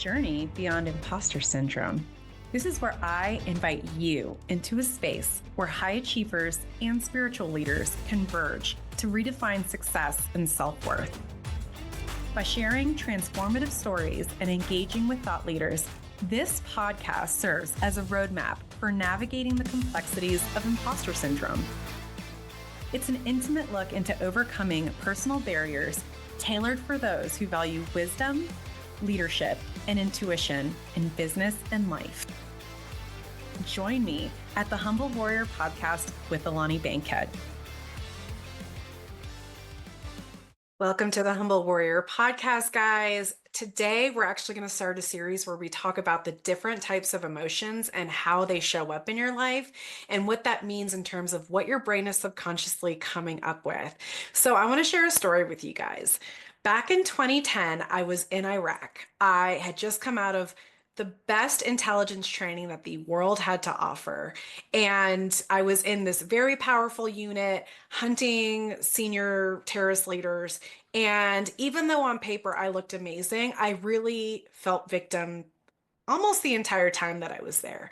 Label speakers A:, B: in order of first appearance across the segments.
A: journey beyond imposter syndrome. This is where I invite you into a space where high achievers and spiritual leaders converge to redefine success and self-worth. By sharing transformative stories and engaging with thought leaders, this podcast serves as a roadmap for navigating the complexities of imposter syndrome. It's an intimate look into overcoming personal barriers tailored for those who value wisdom, leadership, and intuition in business and life. Join me at the Humble Warrior Podcast with Alani Bankhead. Welcome to the Humble Warrior Podcast, guys. Today, we're actually going to start a series where we talk about the different types of emotions and how they show up in your life and what that means in terms of what your brain is subconsciously coming up with. So I want to share a story with you guys. Back in 2010, I was in Iraq. I had just come out of the best intelligence training that the world had to offer. And I was in this very powerful unit hunting senior terrorist leaders. And even though on paper I looked amazing, I really felt victim almost the entire time that I was there.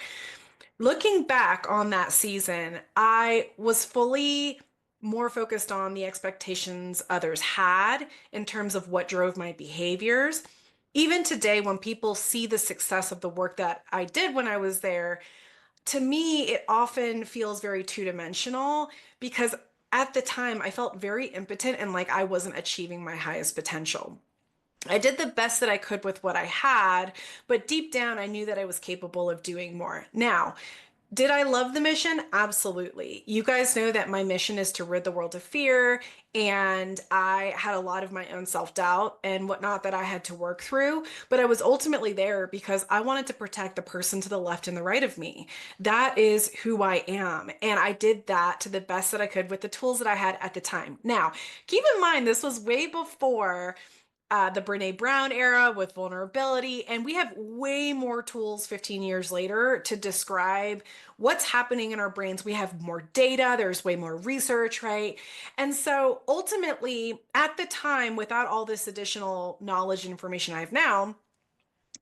A: Looking back on that season, I was fully more focused on the expectations others had in terms of what drove my behaviors. Even today, when people see the success of the work that I did when I was there, to me, it often feels very two-dimensional because at the time I felt very impotent and like I wasn't achieving my highest potential. I did the best that I could with what I had, but deep down I knew that I was capable of doing more. Now, did I love the mission? Absolutely. You guys know that my mission is to rid the world of fear, and I had a lot of my own self-doubt and whatnot that I had to work through, but I was ultimately there because I wanted to protect the person to the left and the right of me. That is who I am, and I did that to the best that I could with the tools that I had at the time. Now, keep in mind, this was way before the Brene Brown era with vulnerability. And we have way more tools 15 years later to describe what's happening in our brains. We have more data, there's way more research, right? And so ultimately, at the time, without all this additional knowledge and information I have now,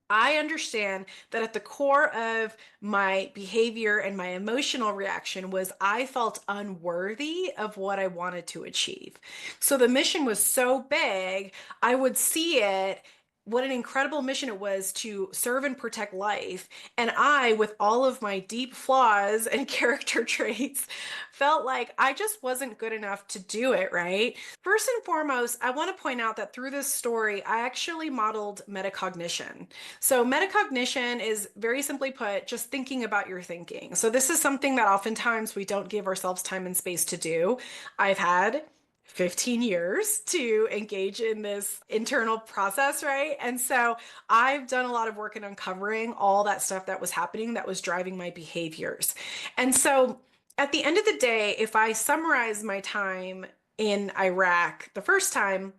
A: I understand that at the core of my behavior and my emotional reaction was I felt unworthy of what I wanted to achieve. So the mission was so big, I would see it. What an incredible mission it was to serve and protect life. And I, with all of my deep flaws and character traits, felt like I just wasn't good enough to do it, right? First and foremost, I want to point out that through this story, I actually modeled metacognition. So metacognition is, very simply put, just thinking about your thinking. So this is something that oftentimes we don't give ourselves time and space to do. I've had 15 years to engage in this internal process, right? And so I've done a lot of work in uncovering all that stuff that was happening that was driving my behaviors. And so at the end of the day, if I summarize my time in Iraq the first time,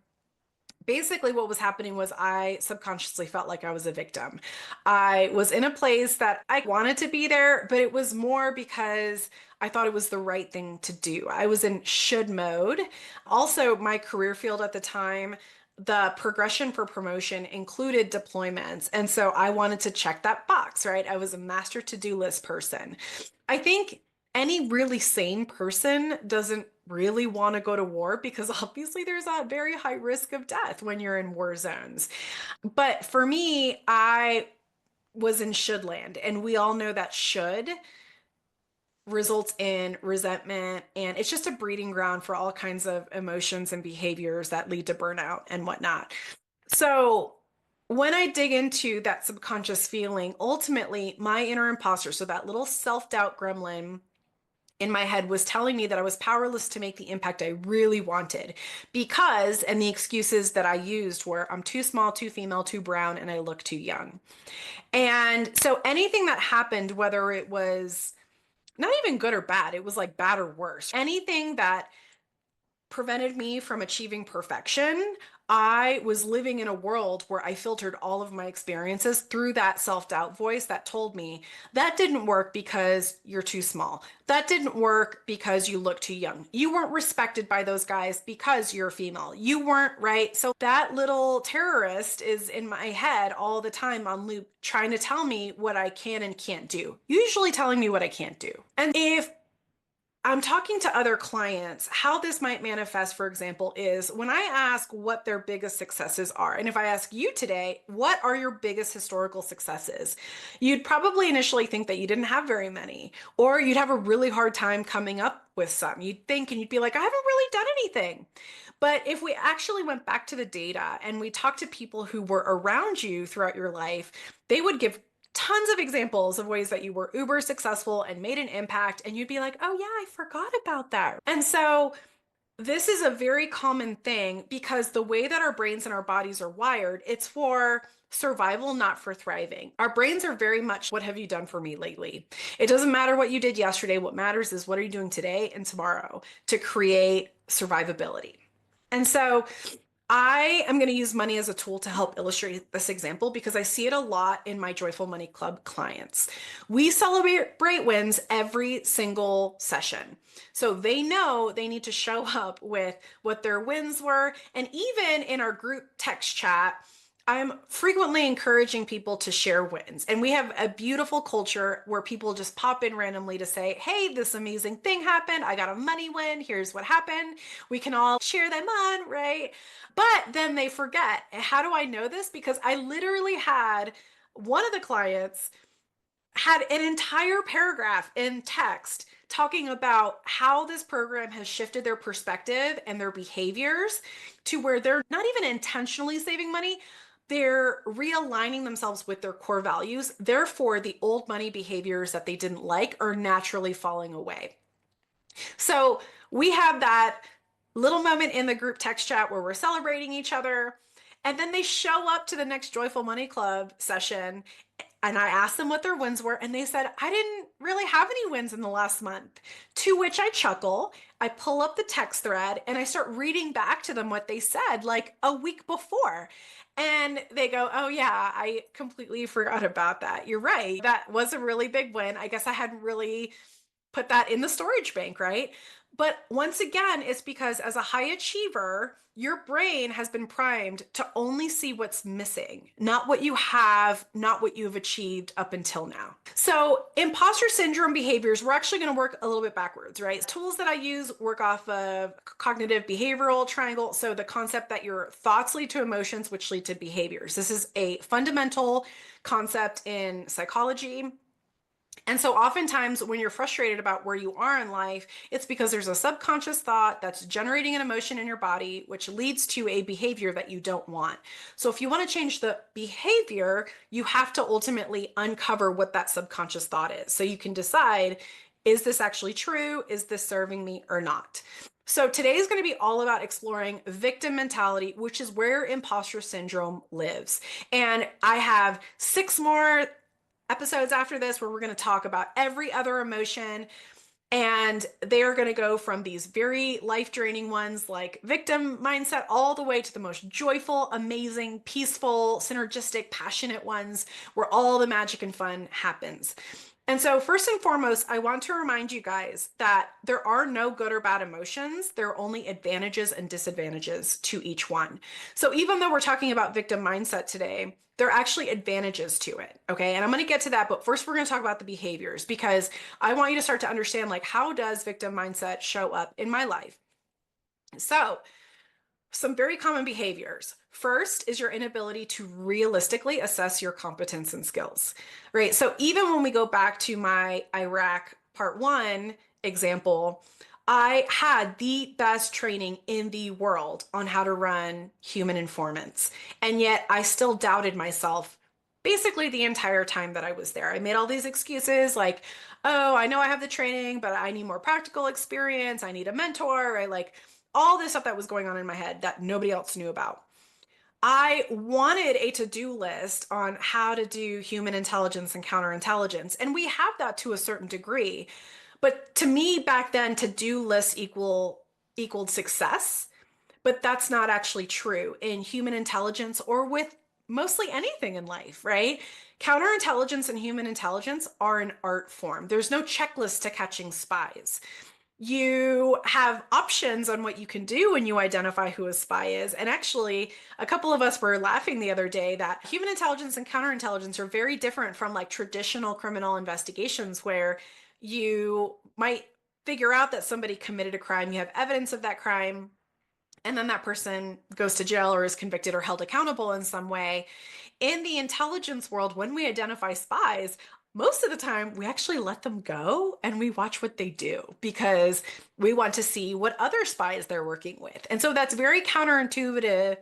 A: basically what was happening was I subconsciously felt like I was a victim. I was in a place that I wanted to be there, but it was more because I thought it was the right thing to do. I was in should mode. Also, my career field at the time, the progression for promotion included deployments. And so I wanted to check that box, right? I was a master to-do list person. I think any really sane person doesn't really want to go to war because obviously there's a very high risk of death when you're in war zones. But for me, I was in should land, and we all know that should results in resentment, and it's just a breeding ground for all kinds of emotions and behaviors that lead to burnout and whatnot. So when I dig into that subconscious feeling, ultimately my inner imposter, so that little self-doubt gremlin in my head, was telling me that I was powerless to make the impact I really wanted because, and the excuses that I used were, I'm too small, too female, too brown, and I look too young. And so anything that happened, whether it was not even good or bad, it was like bad or worse, anything that prevented me from achieving perfection. I was living in a world where I filtered all of my experiences through that self-doubt voice that told me that didn't work because you're too small. That didn't work because you look too young. You weren't respected by those guys because you're female. You weren't right. So that little terrorist is in my head all the time on loop, trying to tell me what I can and can't do, usually telling me what I can't do. And if I'm talking to other clients, how this might manifest, for example, is when I ask what their biggest successes are. And if I ask you today, what are your biggest historical successes? You'd probably initially think that you didn't have very many, or you'd have a really hard time coming up with some. You'd think and you'd be like, I haven't really done anything. But if we actually went back to the data and we talked to people who were around you throughout your life, they would give tons of examples of ways that you were uber successful and made an impact, and you'd be like, oh yeah, I forgot about that. And so this is a very common thing because the way that our brains and our bodies are wired, it's for survival, not for thriving. Our brains are very much, what have you done for me lately? It doesn't matter what you did yesterday. What matters is what are you doing today and tomorrow to create survivability. And so I am going to use money as a tool to help illustrate this example because I see it a lot in my Joyful Money Club clients. We celebrate wins every single session. So they know they need to show up with what their wins were. And even in our group text chat, I'm frequently encouraging people to share wins. And we have a beautiful culture where people just pop in randomly to say, hey, this amazing thing happened. I got a money win. Here's what happened. We can all cheer them on, right? But then they forget. How do I know this? Because I literally had one of the clients had an entire paragraph in text talking about how this program has shifted their perspective and their behaviors to where they're not even intentionally saving money. They're realigning themselves with their core values. Therefore, the old money behaviors that they didn't like are naturally falling away. So we have that little moment in the group text chat where we're celebrating each other. And then they show up to the next Joyful Money Club session. And I asked them what their wins were. And they said, I didn't really have any wins in the last month. To which I chuckle. I pull up the text thread and I start reading back to them what they said like a week before. And they go, oh, yeah, I completely forgot about that. You're right. That was a really big win. I guess I hadn't really put that in the storage bank, right? But once again, it's because as a high achiever, your brain has been primed to only see what's missing, not what you have, not what you've achieved up until now. So imposter syndrome behaviors, we're actually going to work a little bit backwards, right? Tools that I use work off of cognitive behavioral triangle. So the concept that your thoughts lead to emotions, which lead to behaviors. This is a fundamental concept in psychology. And so oftentimes when you're frustrated about where you are in life, it's because there's a subconscious thought that's generating an emotion in your body, which leads to a behavior that you don't want. So if you want to change the behavior, you have to ultimately uncover what that subconscious thought is. So you can decide, is this actually true? Is this serving me or not? So today is going to be all about exploring victim mentality, which is where imposter syndrome lives. And I have 6 more episodes after this where we're going to talk about every other emotion, and they are going to go from these very life-draining ones like victim mindset all the way to the most joyful, amazing, peaceful, synergistic, passionate ones where all the magic and fun happens. And so first and foremost, I want to remind you guys that there are no good or bad emotions. There are only advantages and disadvantages to each one. So even though we're talking about victim mindset today, there are actually advantages to it, okay? And I'm going to get to that, but first we're going to talk about the behaviors because I want you to start to understand, like, how does victim mindset show up in my life? So some very common behaviors. First is your inability to realistically assess your competence and skills, right? So even when we go back to my Iraq part 1 example, I had the best training in the world on how to run human informants. And yet I still doubted myself basically the entire time that I was there. I made all these excuses like, oh, I know I have the training, but I need more practical experience. I need a mentor, right? Like all this stuff that was going on in my head that nobody else knew about. I wanted a to-do list on how to do human intelligence and counterintelligence. And we have that to a certain degree. But to me back then, to-do lists equal equaled success, but that's not actually true in human intelligence or with mostly anything in life, right? Counterintelligence and human intelligence are an art form. There's no checklist to catching spies. You have options on what you can do when you identify who a spy is. And actually, a couple of us were laughing the other day that human intelligence and counterintelligence are very different from like traditional criminal investigations where you might figure out that somebody committed a crime, you have evidence of that crime, and then that person goes to jail or is convicted or held accountable in some way. In the intelligence world, when we identify spies, most of the time we actually let them go and we watch what they do because we want to see what other spies they're working with. And so that's very counterintuitive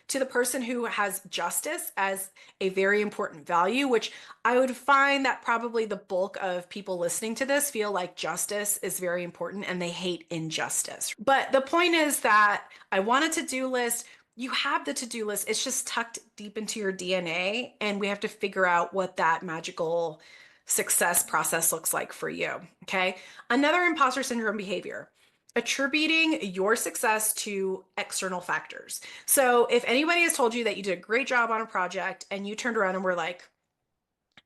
A: to the person who has justice as a very important value, which I would find that probably the bulk of people listening to this feel like justice is very important and they hate injustice. But the point is that I want a to-do list. You have the to-do list. It's just tucked deep into your DNA, and we have to figure out what that magical success process looks like for you. Okay. Another imposter syndrome behavior, attributing your success to external factors. So if anybody has told you that you did a great job on a project and you turned around and were like,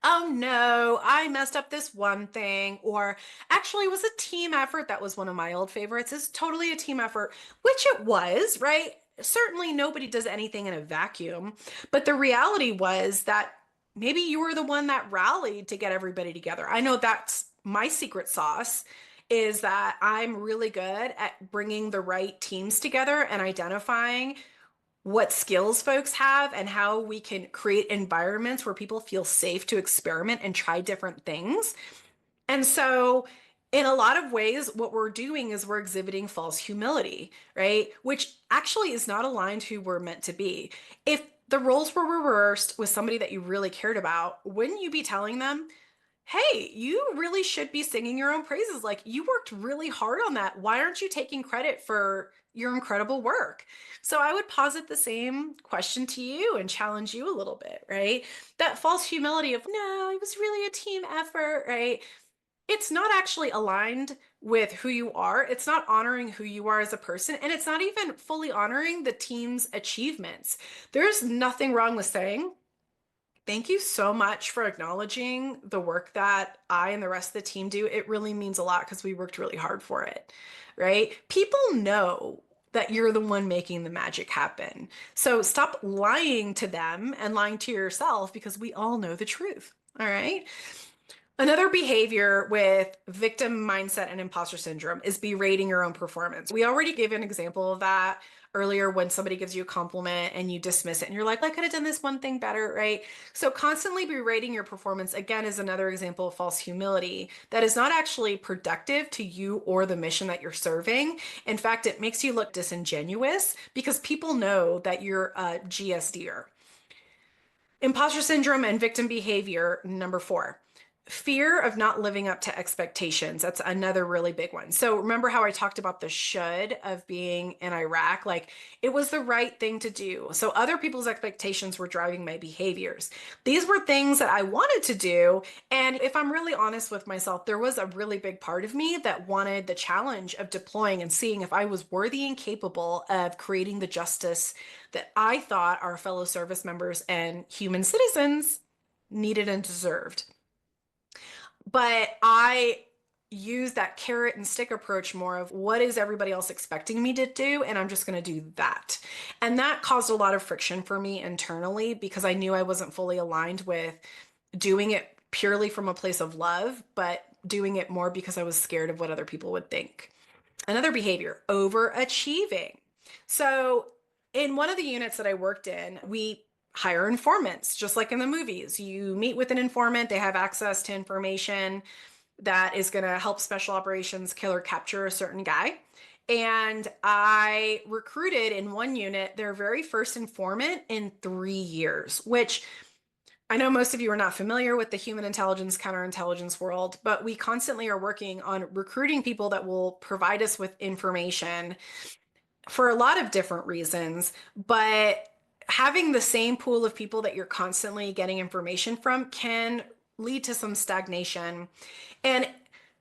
A: oh no, I messed up this one thing, or actually it was a team effort. That was one of my old favorites. It's totally a team effort, which it was, right? Certainly nobody does anything in a vacuum, but the reality was that maybe you were the one that rallied to get everybody together. I know that's my secret sauce is that I'm really good at bringing the right teams together and identifying what skills folks have and how we can create environments where people feel safe to experiment and try different things. And so, in a lot of ways, what we're doing is we're exhibiting false humility, right? Which actually is not aligned who we're meant to be. If the roles were reversed with somebody that you really cared about, wouldn't you be telling them, hey, you really should be singing your own praises? Like, you worked really hard on that. Why aren't you taking credit for your incredible work? So I would posit the same question to you and challenge you a little bit, right? That false humility of, no, it was really a team effort, right? It's not actually aligned with who you are. It's not honoring who you are as a person, and it's not even fully honoring the team's achievements. There's nothing wrong with saying, thank you so much for acknowledging the work that I and the rest of the team do. It really means a lot because we worked really hard for it, right? People know that you're the one making the magic happen. So stop lying to them and lying to yourself because we all know the truth. All right. Another behavior with victim mindset and imposter syndrome is berating your own performance. We already gave an example of that earlier when somebody gives you a compliment and you dismiss it and you're like, I could have done this one thing better, right? So constantly berating your performance, again, is another example of false humility that is not actually productive to you or the mission that you're serving. In fact, it makes you look disingenuous because people know that you're a GSDer. Imposter syndrome and victim behavior, number 4. Fear of not living up to expectations. That's another really big one. So remember how I talked about the should of being in Iraq? Like it was the right thing to do. So other people's expectations were driving my behaviors. These were things that I wanted to do. And if I'm really honest with myself, there was a really big part of me that wanted the challenge of deploying and seeing if I was worthy and capable of creating the justice that I thought our fellow service members and human citizens needed and deserved. But I use that carrot and stick approach more of what is everybody else expecting me to do, and I'm just going to do that. And that caused a lot of friction for me internally because I knew I wasn't fully aligned with doing it purely from a place of love, but doing it more because I was scared of what other people would think. Another behavior, overachieving. So in one of the units that I worked in, we hire informants, just like in the movies. You meet with an informant, they have access to information that is going to help special operations killer capture a certain guy. And I recruited in one unit their very first informant in 3 years, which I know most of you are not familiar with the human intelligence, counterintelligence world, but we constantly are working on recruiting people that will provide us with information for a lot of different reasons. But having the same pool of people that you're constantly getting information from can lead to some stagnation. And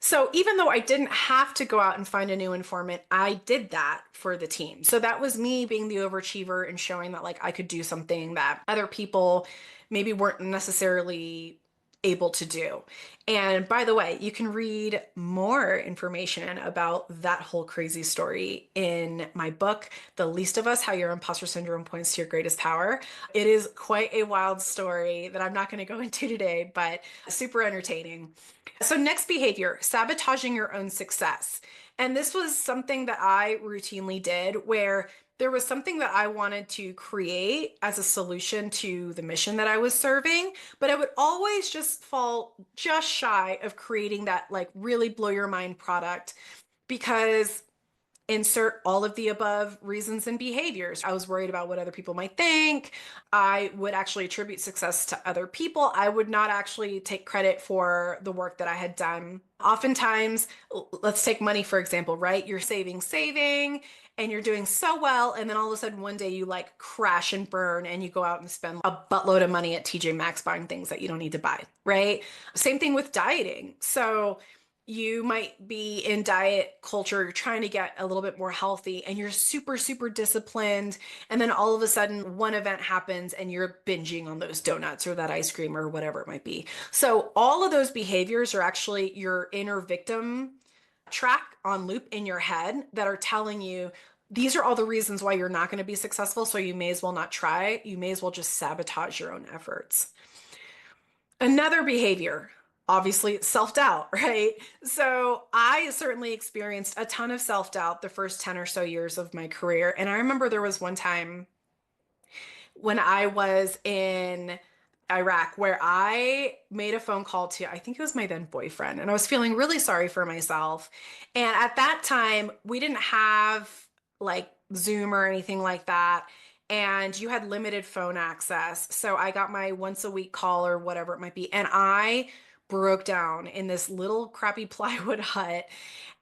A: So even though I didn't have to go out and find a new informant, I did that for the team. So that was me being the overachiever and showing that like I could do something that other people maybe weren't necessarily able to do. And by the way, you can read more information about that whole crazy story in my book, The Least of Us: How Your Imposter Syndrome Points to Your Greatest Power. It is quite a wild story that I'm not going to go into today, but super entertaining. So, next behavior, sabotaging your own success. And this was something that I routinely did where there was something that I wanted to create as a solution to the mission that I was serving, but I would always just fall just shy of creating that like really blow your mind product because insert all of the above reasons and behaviors. I was worried about what other people might think. I would actually attribute success to other people. I would not actually take credit for the work that I had done. Oftentimes, let's take money for example, right? You're saving, and you're doing so well. And then all of a sudden, one day you like crash and burn and you go out and spend a buttload of money at TJ Maxx buying things that you don't need to buy, right? Same thing with dieting. So, you might be in diet culture, you're trying to get a little bit more healthy and you're super, super disciplined. And then all of a sudden, one event happens and you're binging on those donuts or that ice cream or whatever it might be. So, all of those behaviors are actually your inner victim track on loop in your head that are telling you these are all the reasons why you're not going to be successful. So, you may as well not try. You may as well just sabotage your own efforts. Another behavior, obviously self-doubt, right? So I certainly experienced a ton of self-doubt the first 10 or so years of my career. And I remember there was one time when I was in Iraq where I made a phone call to, I think it was my then boyfriend, and I was feeling really sorry for myself. And at that time, we didn't have like Zoom or anything like that. And you had limited phone access. So I got my once a week call or whatever it might be. And I broke down in this little crappy plywood hut.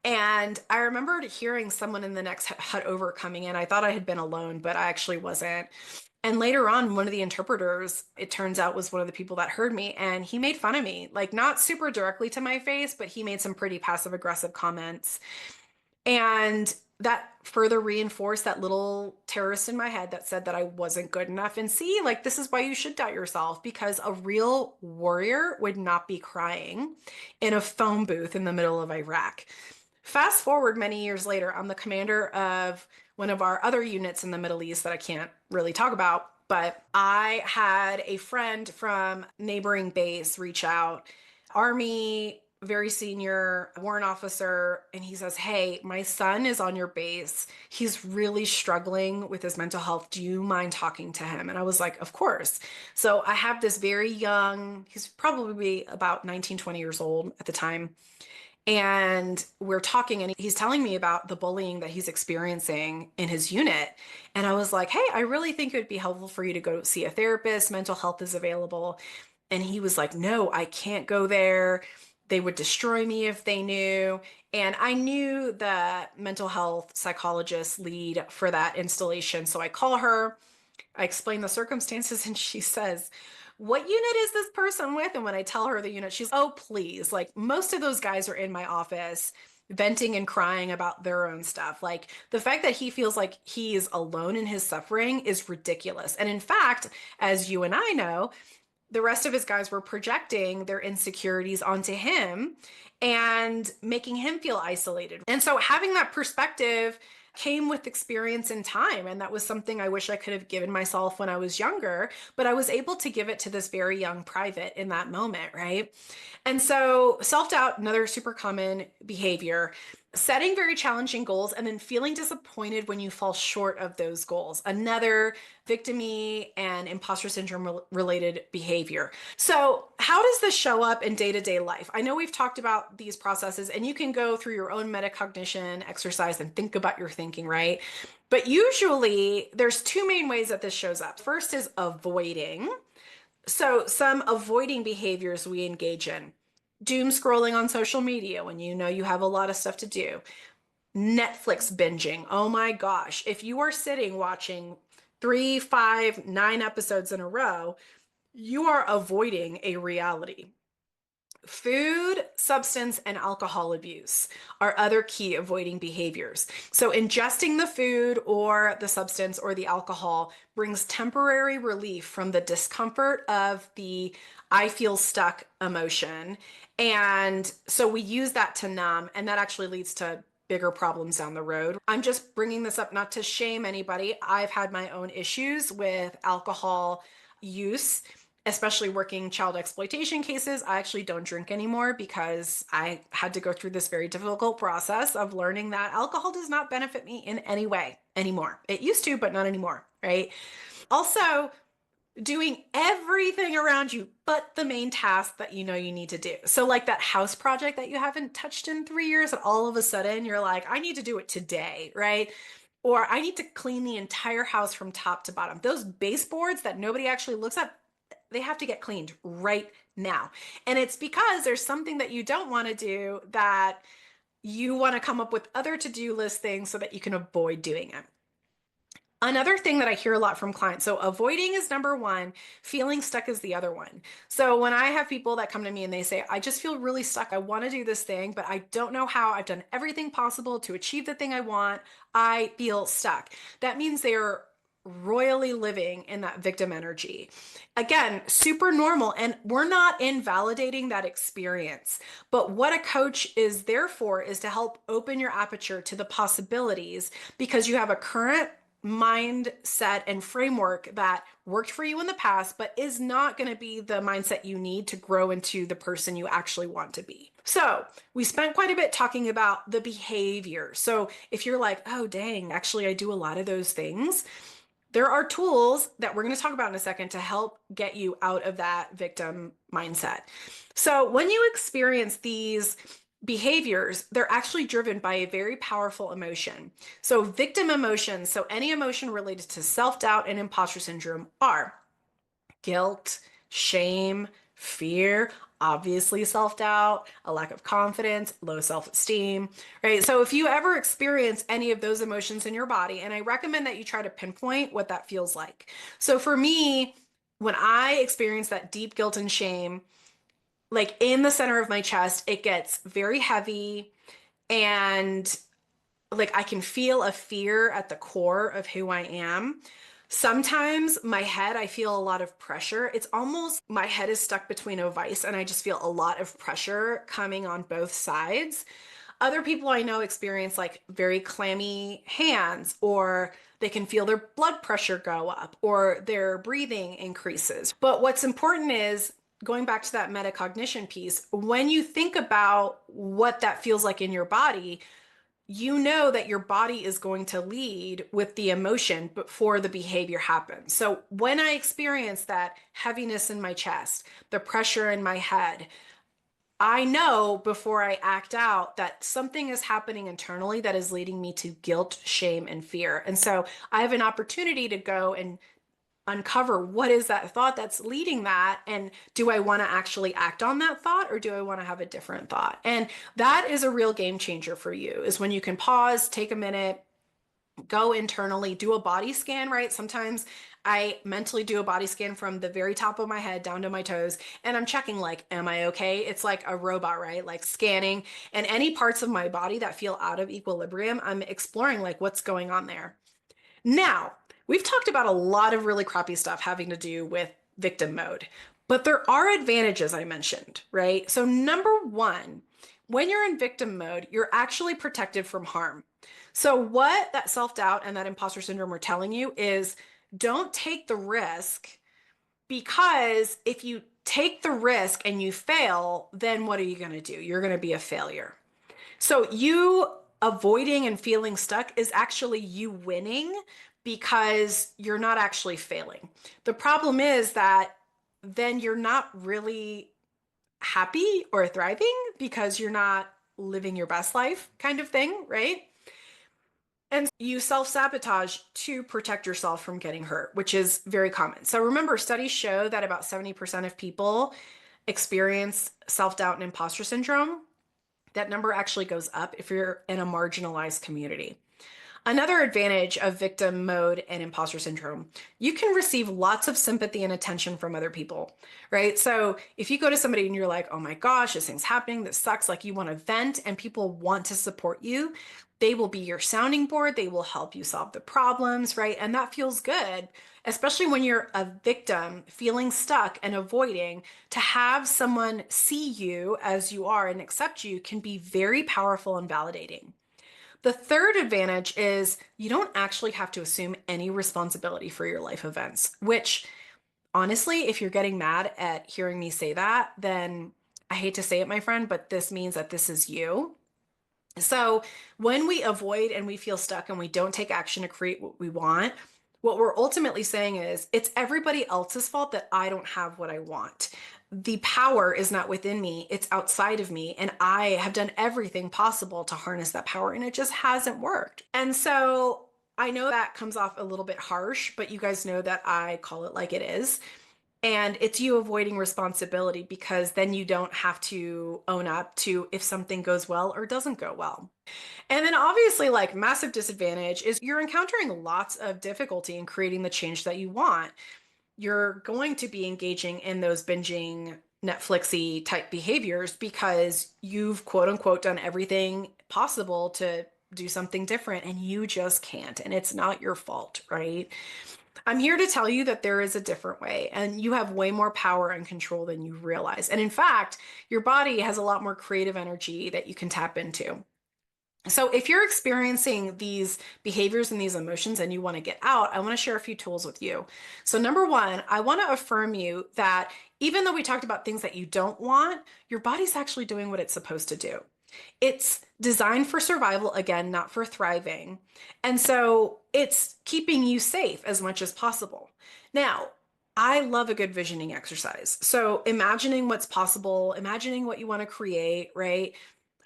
A: And I remembered hearing someone in the next hut over coming in. I thought I had been alone, but I actually wasn't. And later on, one of the interpreters, it turns out, was one of the people that heard me, and he made fun of me, like not super directly to my face, but he made some pretty passive aggressive comments. And that further reinforced that little terrorist in my head that said that I wasn't good enough. And see, like, this is why you should doubt yourself, because a real warrior would not be crying in a phone booth in the middle of Iraq. Fast forward many years later, I'm the commander of one of our other units in the Middle East that I can't really talk about, but I had a friend from neighboring base reach out, Army, very senior warrant officer, and he says, "Hey, my son is on your base. He's really struggling with his mental health. Do you mind talking to him?" And I was like, "Of course." So I have this very young, he's probably about 19, 20 years old at the time, and we're talking and he's telling me about the bullying that he's experiencing in his unit. And I was like, "Hey, I really think it would be helpful for you to go see a therapist. Mental health is available." And he was like, "No, I can't go there. They would destroy me if they knew." And I knew the mental health psychologist lead for that installation. So I call her, I explain the circumstances, and she says, "What unit is this person with?" And when I tell her the unit, she's, "Oh, please. Like, most of those guys are in my office venting and crying about their own stuff. Like, the fact that he feels like he is alone in his suffering is ridiculous." And in fact, as you and I know, the rest of his guys were projecting their insecurities onto him and making him feel isolated. And so having that perspective came with experience and time. And that was something I wish I could have given myself when I was younger, but I was able to give it to this very young private in that moment, right? And so self-doubt, another super common behavior, setting very challenging goals and then feeling disappointed when you fall short of those goals, another victimy and imposter syndrome related behavior. So how does this show up in day-to-day life? I know we've talked about these processes, and you can go through your own metacognition exercise and think about your thinking, right? But usually there's two main ways that this shows up. First is avoiding. So some avoiding behaviors we engage in: doom scrolling on social media when you know you have a lot of stuff to do, Netflix binging. Oh my gosh. If you are sitting watching 3, 5, 9 episodes in a row, you are avoiding a reality. Food, substance, and alcohol abuse are other key avoiding behaviors. So, ingesting the food or the substance or the alcohol brings temporary relief from the discomfort of the I feel stuck emotion. And so we use that to numb, and that actually leads to bigger problems down the road. I'm just bringing this up not to shame anybody. I've had my own issues with alcohol use, especially working child exploitation cases. I actually don't drink anymore because I had to go through this very difficult process of learning that alcohol does not benefit me in any way anymore. It used to, but not anymore, right? Also, doing everything around you but the main task that you know you need to do. So, like that house project that you haven't touched in 3 years, and all of a sudden you're like, I need to do it today, right? Or I need to clean the entire house from top to bottom. Those baseboards that nobody actually looks at, they have to get cleaned right now. And it's because there's something that you don't want to do that you want to come up with other to-do list things so that you can avoid doing it. Another thing that I hear a lot from clients, so avoiding is number one, feeling stuck is the other one. So when I have people that come to me and they say, I just feel really stuck. I want to do this thing, but I don't know how. I've done everything possible to achieve the thing I want. I feel stuck. That means they're royally living in that victim energy. Again, super normal. And we're not invalidating that experience. But what a coach is there for is to help open your aperture to the possibilities because you have a current mindset and framework that worked for you in the past, but is not going to be the mindset you need to grow into the person you actually want to be. So, we spent quite a bit talking about the behavior. So, if you're like, oh, dang, actually, I do a lot of those things, there are tools that we're going to talk about in a second to help get you out of that victim mindset. So, when you experience these behaviors, they're actually driven by a very powerful emotion. So, victim emotions, so any emotion related to self doubt and imposter syndrome, are guilt, shame, fear, obviously self doubt, a lack of confidence, low self esteem, right? So if you ever experience any of those emotions in your body, and I recommend that you try to pinpoint what that feels like. So for me, when I experience that deep guilt and shame, like in the center of my chest, it gets very heavy and like I can feel a fear at the core of who I am. Sometimes my head, I feel a lot of pressure. It's almost my head is stuck between a vice, and I just feel a lot of pressure coming on both sides. Other people I know experience like very clammy hands, or they can feel their blood pressure go up, or their breathing increases. But what's important is going back to that metacognition piece, when you think about what that feels like in your body, you know that your body is going to lead with the emotion before the behavior happens. So when I experience that heaviness in my chest, the pressure in my head, I know before I act out that something is happening internally that is leading me to guilt, shame, and fear. And so I have an opportunity to go and uncover what is that thought that's leading that, and do I want to actually act on that thought, or do I want to have a different thought? And that is a real game changer for you, is when you can pause, take a minute, go internally, do a body scan, right? Sometimes I mentally do a body scan from the very top of my head down to my toes, and I'm checking like, am I okay? It's like a robot, right? Like scanning, and any parts of my body that feel out of equilibrium, I'm exploring like what's going on there. Now, we've talked about a lot of really crappy stuff having to do with victim mode, but there are advantages I mentioned, right? So, number one, when you're in victim mode, you're actually protected from harm. So, what that self doubt and that imposter syndrome are telling you is don't take the risk, because if you take the risk and you fail, then what are you going to do? You're going to be a failure. So you avoiding and feeling stuck is actually you winning because you're not actually failing. The problem is that then you're not really happy or thriving because you're not living your best life, kind of thing, right? And you self sabotage to protect yourself from getting hurt, which is very common. So remember, studies show that about 70% of people experience self doubt and imposter syndrome. That number actually goes up if you're in a marginalized community. Another advantage of victim mode and imposter syndrome, you can receive lots of sympathy and attention from other people, right? So if you go to somebody and you're like, oh my gosh, this thing's happening, this sucks, like you want to vent and people want to support you, they will be your sounding board. They will help you solve the problems, right? And that feels good, especially when you're a victim feeling stuck and avoiding. To have someone see you as you are and accept you can be very powerful and validating. The third advantage is you don't actually have to assume any responsibility for your life events, which honestly, if you're getting mad at hearing me say that, then I hate to say it, my friend, but this means that this is you. So when we avoid and we feel stuck and we don't take action to create what we want, what we're ultimately saying is it's everybody else's fault that I don't have what I want. The power is not within me, it's outside of me. And I have done everything possible to harness that power, and it just hasn't worked. And so I know that comes off a little bit harsh, but you guys know that I call it like it is. And it's you avoiding responsibility because then you don't have to own up to if something goes well or doesn't go well. And then obviously, like massive disadvantage is you're encountering lots of difficulty in creating the change that you want. You're going to be engaging in those binging Netflixy type behaviors because you've quote unquote done everything possible to do something different and you just can't. And it's not your fault, right? I'm here to tell you that there is a different way and you have way more power and control than you realize. And in fact, your body has a lot more creative energy that you can tap into. So if you're experiencing these behaviors and these emotions and you want to get out, I want to share a few tools with you. So number one, I want to affirm you that even though we talked about things that you don't want, your body's actually doing what it's supposed to do. It's designed for survival, again, not for thriving. And so it's keeping you safe as much as possible. Now, I love a good visioning exercise. So imagining what's possible, imagining what you want to create, right?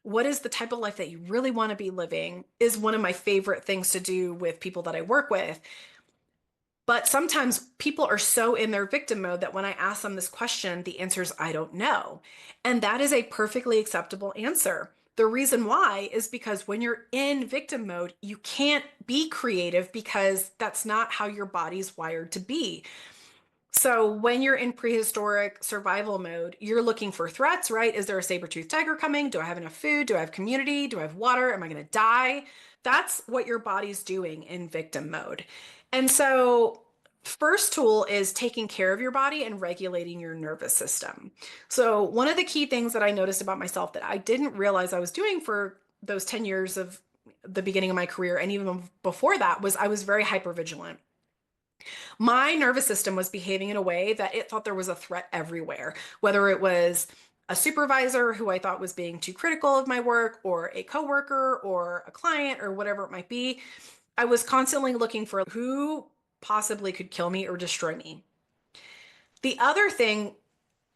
A: What is the type of life that you really want to be living is one of my favorite things to do with people that I work with. But sometimes people are so in their victim mode that when I ask them this question, the answer is, I don't know. And that is a perfectly acceptable answer. The reason why is because when you're in victim mode, you can't be creative because that's not how your body's wired to be. So when you're in prehistoric survival mode, you're looking for threats, right? Is there a saber-toothed tiger coming? Do I have enough food? Do I have community? Do I have water? Am I going to die? That's what your body's doing in victim mode. And so first tool is taking care of your body and regulating your nervous system. So one of the key things that I noticed about myself that I didn't realize I was doing for those 10 years of the beginning of my career and even before that was I was very hypervigilant. My nervous system was behaving in a way that it thought there was a threat everywhere, whether it was a supervisor who I thought was being too critical of my work, or a coworker, or a client, or whatever it might be. I was constantly looking for who possibly could kill me or destroy me. The other thing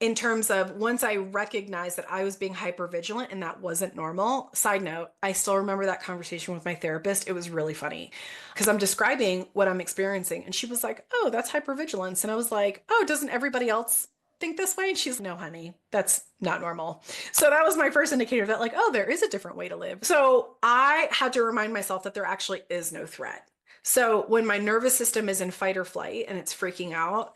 A: in terms of once I recognized that I was being hyper vigilant and that wasn't normal. Side note, I still remember that conversation with my therapist. It was really funny because I'm describing what I'm experiencing. And she was like, oh, that's hypervigilance. And I was like, oh, doesn't everybody else think this way? And she's, no, honey, that's not normal. So that was my first indicator that, like, oh, there is a different way to live. So I had to remind myself that there actually is no threat. So when my nervous system is in fight or flight and it's freaking out,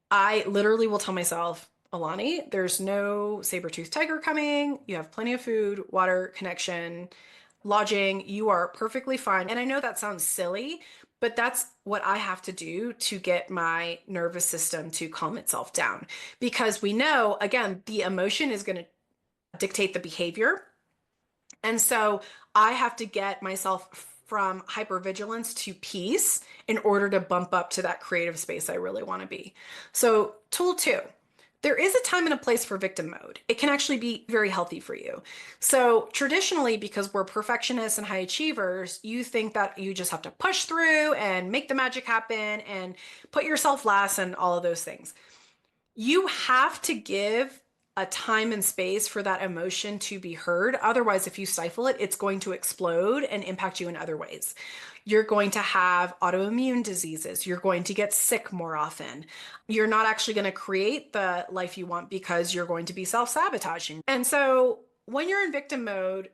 A: I literally will tell myself, Alani, there's no saber-toothed tiger coming. You have plenty of food, water, connection, lodging. You are perfectly fine. And I know that sounds silly, but that's what I have to do to get my nervous system to calm itself down. Because we know, again, the emotion is going to dictate the behavior. And so I have to get myself from hypervigilance to peace in order to bump up to that creative space I really want to be. So tool two, there is a time and a place for victim mode. It can actually be very healthy for you. So traditionally, because we're perfectionists and high achievers, you think that you just have to push through and make the magic happen and put yourself last and all of those things. You have to give a time and space for that emotion to be heard. Otherwise, if you stifle it, it's going to explode and impact you in other ways. You're going to have autoimmune diseases. You're going to get sick more often. You're not actually going to create the life you want because you're going to be self-sabotaging. And so when you're in victim mode,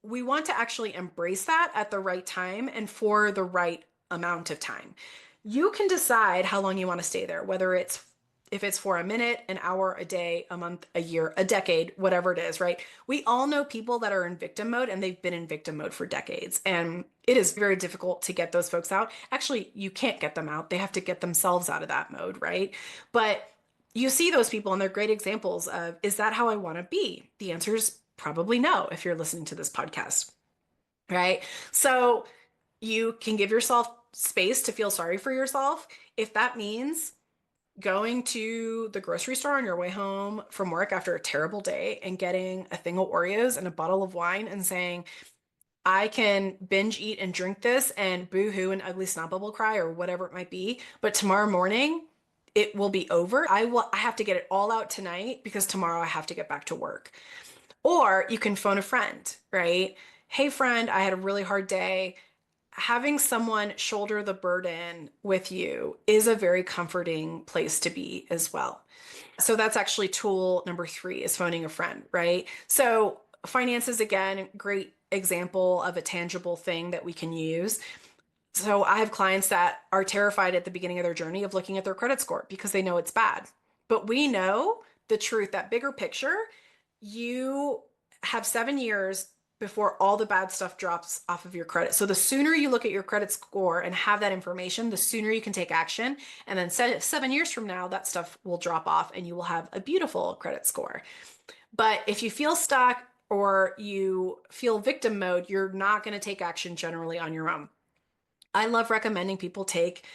A: we want to actually embrace that at the right time and for the right amount of time. You can decide how long you want to stay there, whether it's if it's for a minute, an hour, a day, a month, a year, a decade, whatever it is, right? We all know people that are in victim mode and they've been in victim mode for decades. And it is very difficult to get those folks out. Actually, you can't get them out. They have to get themselves out of that mode, right? But you see those people and they're great examples of, is that how I want to be? The answer is probably no if you're listening to this podcast, right? So you can give yourself space to feel sorry for yourself. If that means going to the grocery store on your way home from work after a terrible day and getting a thing of Oreos and a bottle of wine and saying, I can binge eat and drink this and boo-hoo and ugly snot bubble cry or whatever it might be, but tomorrow morning it will be over. I have to get it all out tonight because tomorrow I have to get back to work. Or you can phone a friend, right? Hey friend, I had a really hard day. Having someone shoulder the burden with you is a very comforting place to be as well. So that's actually tool number 3 is phoning a friend, right? So finances, again, great example of a tangible thing that we can use. So I have clients that are terrified at the beginning of their journey of looking at their credit score because they know it's bad. But we know the truth, that bigger picture, you have 7 years before all the bad stuff drops off of your credit. So the sooner you look at your credit score and have that information, the sooner you can take action. And then 7 years from now, that stuff will drop off and you will have a beautiful credit score. But if you feel stuck or you feel victim mode, you're not going to take action generally on your own. I love recommending people take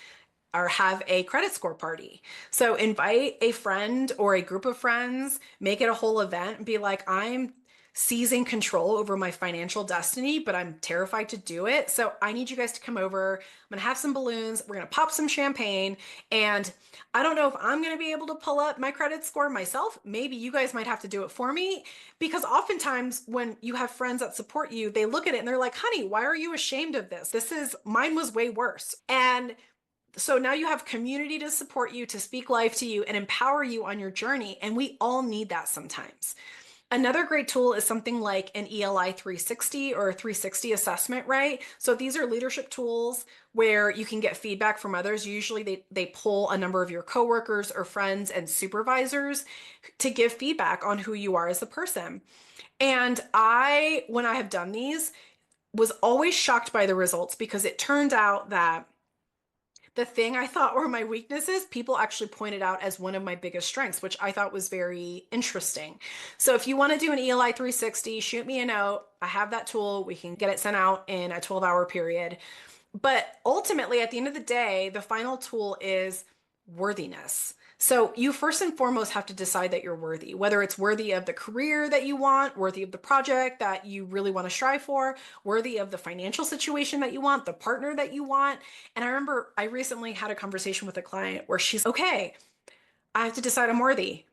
A: or have a credit score party. So invite a friend or a group of friends, make it a whole event and be like, I'm seizing control over my financial destiny, but I'm terrified to do it. So I need you guys to come over. I'm going to have some balloons. We're going to pop some champagne. And I don't know if I'm going to be able to pull up my credit score myself. Maybe you guys might have to do it for me because oftentimes when you have friends that support you, they look at it and they're like, honey, why are you ashamed of this? Mine was way worse. And so now you have community to support you, to speak life to you and empower you on your journey. And we all need that sometimes. Another great tool is something like an ELI 360 or a 360 assessment, right? So these are leadership tools where you can get feedback from others. Usually they pull a number of your coworkers or friends and supervisors to give feedback on who you are as a person. And when I have done these, was always shocked by the results because it turned out that the thing I thought were my weaknesses, people actually pointed out as one of my biggest strengths, which I thought was very interesting. So if you want to do an ELI 360, shoot me a note. I have that tool. We can get it sent out in a 12-hour period. But ultimately, at the end of the day, the final tool is worthiness. So you first and foremost have to decide that you're worthy, whether it's worthy of the career that you want, worthy of the project that you really want to strive for, worthy of the financial situation that you want, the partner that you want. And I remember I recently had a conversation with a client where she's, okay, I have to decide I'm worthy.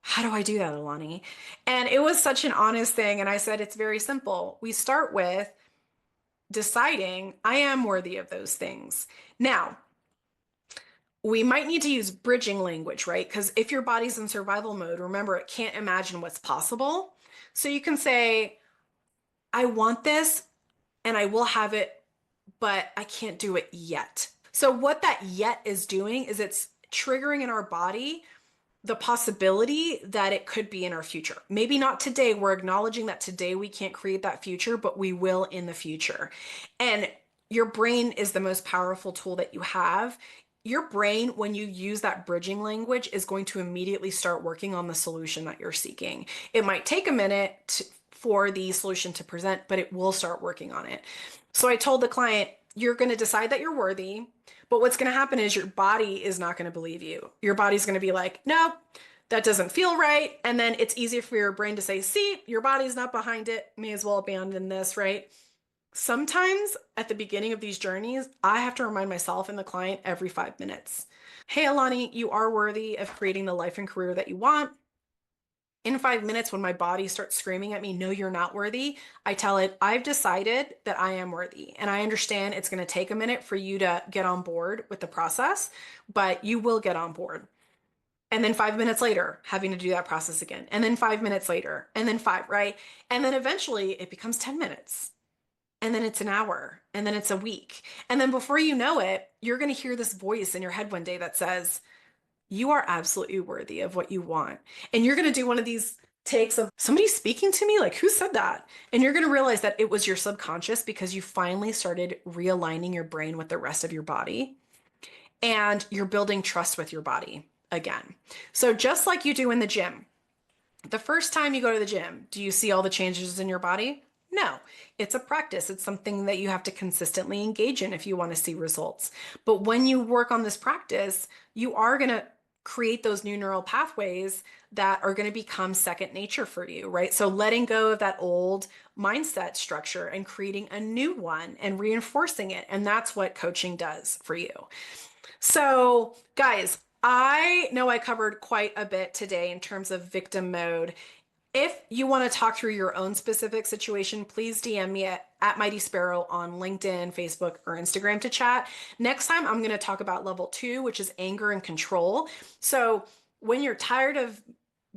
A: How do I do that, Alani? And it was such an honest thing. And I said, it's very simple. We start with deciding I am worthy of those things. Now, we might need to use bridging language, right? Because if your body's in survival mode, remember, it can't imagine what's possible. So you can say, I want this and I will have it, but I can't do it yet. So what that yet is doing is it's triggering in our body the possibility that it could be in our future. Maybe not today. We're acknowledging that today we can't create that future, but we will in the future. And your brain is the most powerful tool that you have. Your brain, when you use that bridging language, is going to immediately start working on the solution that you're seeking. It might take a minute for the solution to present, but it will start working on it. So I told the client, you're going to decide that you're worthy, but what's going to happen is your body is not going to believe you. Your body's going to be like, no, that doesn't feel right. And then it's easier for your brain to say, see, your body's not behind it. May as well abandon this, right? Sometimes at the beginning of these journeys, I have to remind myself and the client every 5 minutes, hey, Alani, you are worthy of creating the life and career that you want. In 5 minutes, when my body starts screaming at me, no, you're not worthy, I tell it, I've decided that I am worthy. And I understand it's going to take a minute for you to get on board with the process, but you will get on board. And then 5 minutes later, having to do that process again. And then 5 minutes later, and then five, right? And then eventually it becomes 10 minutes. And then it's an hour. And then it's a week. And then before you know it, you're going to hear this voice in your head one day that says, you are absolutely worthy of what you want. And you're going to do one of these takes of somebody speaking to me, like, who said that? And you're going to realize that it was your subconscious because you finally started realigning your brain with the rest of your body and you're building trust with your body again. So just like you do in the gym, the first time you go to the gym, do you see all the changes in your body? No, it's a practice. It's something that you have to consistently engage in if you want to see results. But when you work on this practice, you are going to create those new neural pathways that are going to become second nature for you, right? So letting go of that old mindset structure and creating a new one and reinforcing it. And that's what coaching does for you. So, guys, I know I covered quite a bit today in terms of victim mode. If you want to talk through your own specific situation, please DM me at Mighty Sparrow on LinkedIn, Facebook, or Instagram to chat. Next time, I'm going to talk about level 2, which is anger and control. So when you're tired of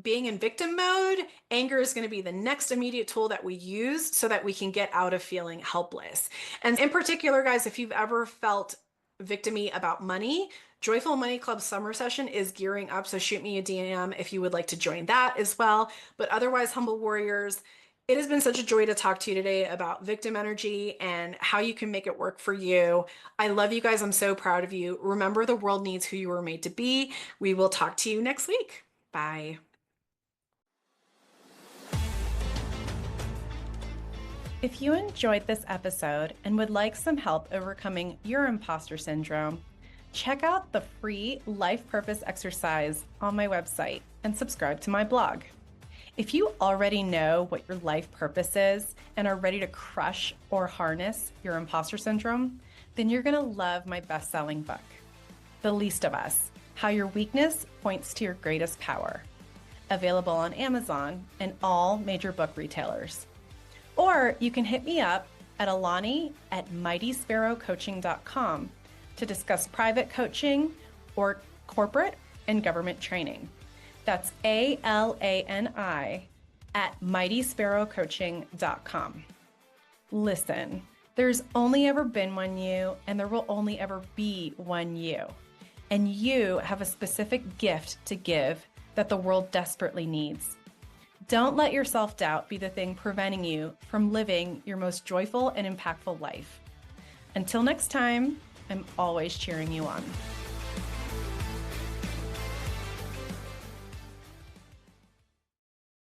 A: being in victim mode, anger is going to be the next immediate tool that we use so that we can get out of feeling helpless. And in particular, guys, if you've ever felt victim-y about money, Joyful Money Club summer session is gearing up, so shoot me a DM if you would like to join that as well. But otherwise, Humble Warriors, it has been such a joy to talk to you today about victim energy and how you can make it work for you. I love you guys. I'm so proud of you. Remember, the world needs who you were made to be. We will talk to you next week. Bye. If you enjoyed this episode and would like some help overcoming your imposter syndrome, check out the free life purpose exercise on my website and subscribe to my blog. If you already know what your life purpose is and are ready to crush or harness your imposter syndrome, then you're going to love my best-selling book, The Least of Us: How Your Weakness Points to Your Greatest Power, available on Amazon and all major book retailers. Or you can hit me up at Alani at mightysparrowcoaching.com to discuss private coaching or corporate and government training. That's ALANI at mightysparrowcoaching.com. Listen, there's only ever been one you, and there will only ever be one you. And you have a specific gift to give that the world desperately needs. Don't let your self-doubt be the thing preventing you from living your most joyful and impactful life. Until next time, I'm always cheering you on.